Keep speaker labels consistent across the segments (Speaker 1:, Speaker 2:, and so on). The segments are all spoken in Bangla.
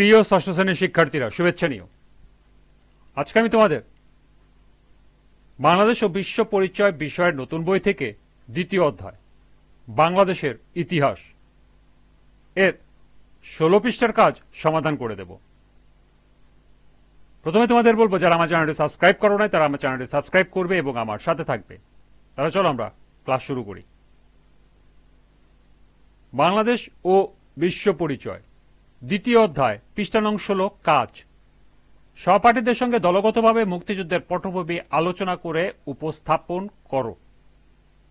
Speaker 1: প্রিয় ষষ্ঠ শ্রেণীর শিক্ষার্থীরা, শুভেচ্ছা নিও। আজকে আমি তোমাদের বাংলাদেশ ও বিশ্ব পরিচয় বিষয়ের নতুন বই থেকে দ্বিতীয় অধ্যায় বাংলাদেশের ইতিহাস এর 16 পৃষ্ঠার কাজ সমাধান করে দেব। প্রথমে তোমাদের বলবো, যারা আমার চ্যানেলটি সাবস্ক্রাইব করো নাই তারা আমার চ্যানেলটি সাবস্ক্রাইব করবে এবং আমার সাথে থাকবে। তাহলে চলো আমরা ক্লাস শুরু করি। বাংলাদেশ ও বিশ্ব পরিচয় দ্বিতীয় অধ্যায়, পৃষ্ঠা নং 16, কাজ। সহপাঠীদের সঙ্গে দলগতভাবে মুক্তিযুদ্ধের পটভূমি আলোচনা করে উপস্থাপন করো।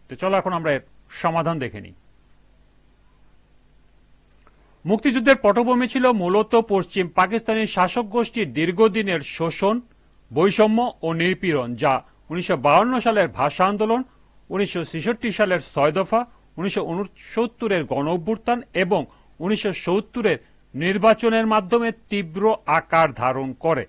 Speaker 1: তো চলো এখন আমরা এর সমাধান দেখে নিই। মুক্তিযুদ্ধের পটভূমি ছিল মূলত পশ্চিম পাকিস্তানি শাসক গোষ্ঠীর দীর্ঘদিনের শোষণ, বৈষম্য ও নিপীড়ন, যা 1952 সালের ভাষা আন্দোলন, 1966 সালের 6 দফা, 1969-এর গণ অভ্যুত্থান এবং 1970-এর নির্বাচনের মাধ্যমে তীব্র আকার ধারণ করে।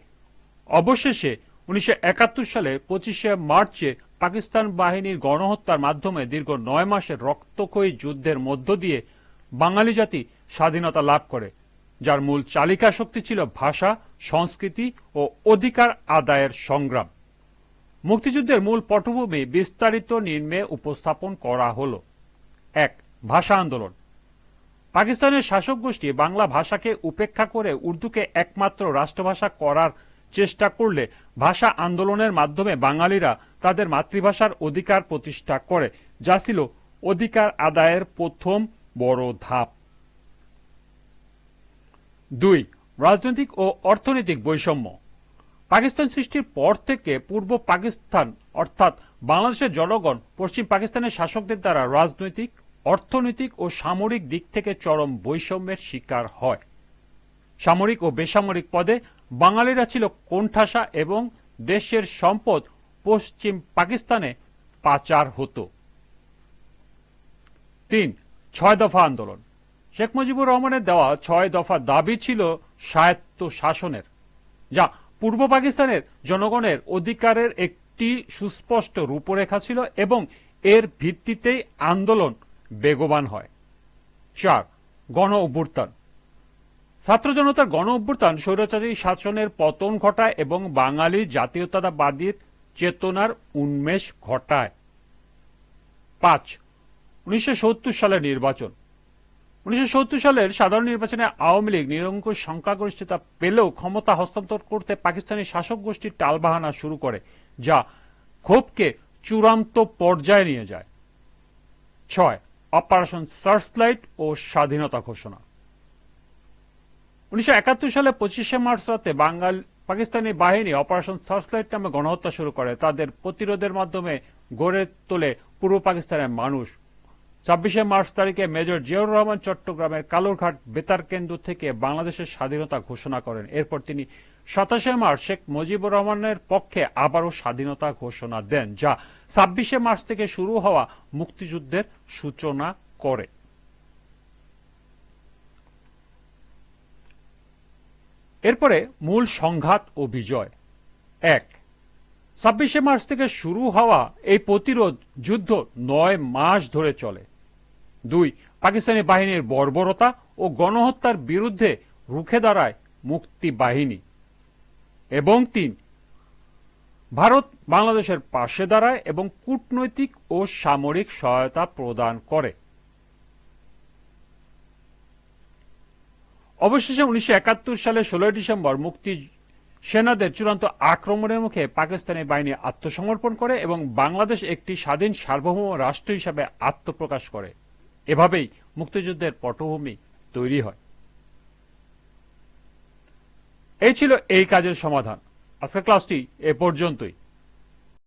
Speaker 1: অবশেষে 1971 সালের 25শে মার্চে পাকিস্তান বাহিনীর গণহত্যার মাধ্যমে দীর্ঘ 9 মাসের রক্তক্ষয়ী যুদ্ধের মধ্য দিয়ে বাঙালি জাতি স্বাধীনতা লাভ করে, যার মূল চালিকা শক্তি ছিল ভাষা, সংস্কৃতি ও অধিকার আদায়ের সংগ্রাম। মুক্তিযুদ্ধের মূল পটভূমি বিস্তারিত নিম্নে উপস্থাপন করা হল। 1. ভাষা আন্দোলন। পাকিস্তানের শাসক গোষ্ঠী বাংলা ভাষাকে উপেক্ষা করে উর্দুকে একমাত্র রাষ্ট্রভাষা করার চেষ্টা করলে ভাষা আন্দোলনের মাধ্যমে বাঙালিরা তাদের মাতৃভাষার অধিকার প্রতিষ্ঠা করে, যা ছিল অধিকার আদায়ের প্রথম বড় ধাপ। 2. রাজনৈতিক ও অর্থনৈতিক বৈষম্য। পাকিস্তান সৃষ্টির পর থেকে পূর্ব পাকিস্তান অর্থাৎ বাংলাদেশের জনগণ পশ্চিম পাকিস্তানের শাসকদের দ্বারা রাজনৈতিক, অর্থনৈতিক ও সামরিক দিক থেকে চরম বৈষম্যের শিকার হয়। সামরিক ও বেসামরিক পদে বাঙালিরা ছিল কোণঠাসা এবং দেশের সম্পদ পশ্চিম পাকিস্তানে পাচার হতো। 3. 6 দফা আন্দোলন। শেখ মুজিবুর রহমানের দেওয়া 6 দফা দাবি ছিল স্বায়ত্ত শাসনের, যা পূর্ব পাকিস্তানের জনগণের অধিকারের একটি সুস্পষ্ট রূপরেখা ছিল এবং এর ভিত্তিতেই আন্দোলন বেগবান হয়। 4. গণ অভ্যুত্থান। ছাত্র জনতার গণ অভ্যুত্থান স্বৈরাচারী শাসনের পতন ঘটায় এবং বাঙালি জাতীয়তাবাদীর চেতনার উন্মেষ ঘটায়। 5. 1970 সালের নির্বাচন। 1970 সালের সাধারণ নির্বাচনে আওয়ামী লীগ নিরঙ্কুশ সংখ্যাগরিষ্ঠতা পেলেও ক্ষমতা হস্তান্তর করতে পাকিস্তানি শাসক গোষ্ঠীর টালবাহানা শুরু করে, যা ক্ষোভকে চূড়ান্ত পর্যায়ে নিয়ে যায়। 6. অপারেশন সার্চলাইট ও স্বাধীনতা ঘোষণা। 1971 সালে 25শে মার্চ রাতে পাকিস্তানি বাহিনী অপারেশন সার্চলাইট নামে গণহত্যা শুরু করে। তাদের প্রতিরোধের মাধ্যমে গড়ে তোলে পূর্ব পাকিস্তানের মানুষ। 26শে মার্চ তারিখে মেজর জিয়াউর রহমান চট্টগ্রামের কালুরঘাট বেতার কেন্দ্র থেকে বাংলাদেশের স্বাধীনতা ঘোষণা করেন। এরপর তিনি 27শে মার্চ শেখ মুজিবুর রহমানের পক্ষে আবারও স্বাধীনতা ঘোষণা দেন, যা 26শে মার্চ থেকে শুরু হওয়া মুক্তিযুদ্ধের সূচনা করে। এরপরে মূল সংঘাত ও বিজয়। 1. 26শে মার্চ থেকে শুরু হওয়া এই প্রতিরোধ যুদ্ধ 9 মাস ধরে চলে। 2. পাকিস্তানি বাহিনীর বর্বরতা ও গণহত্যার বিরুদ্ধে রুখে দাঁড়ায় মুক্তি বাহিনী। এবং 3. ভারত বাংলাদেশের পাশে দাঁড়ায় এবং কূটনৈতিক ও সামরিক সহায়তা প্রদান করে। অবশেষে 1971 সালে 16 ডিসেম্বর মুক্তি সেনাদের চূড়ান্ত আক্রমণের মুখে পাকিস্তানি বাহিনী আত্মসমর্পণ করে এবং বাংলাদেশ একটি স্বাধীন সার্বভৌম রাষ্ট্র হিসাবে আত্মপ্রকাশ করে। এভাবেই মুক্তিযুদ্ধের পটভূমি তৈরি হয়। এই ছিল এই কাজের সমাধান। আজকের ক্লাসটি এ পর্যন্তই।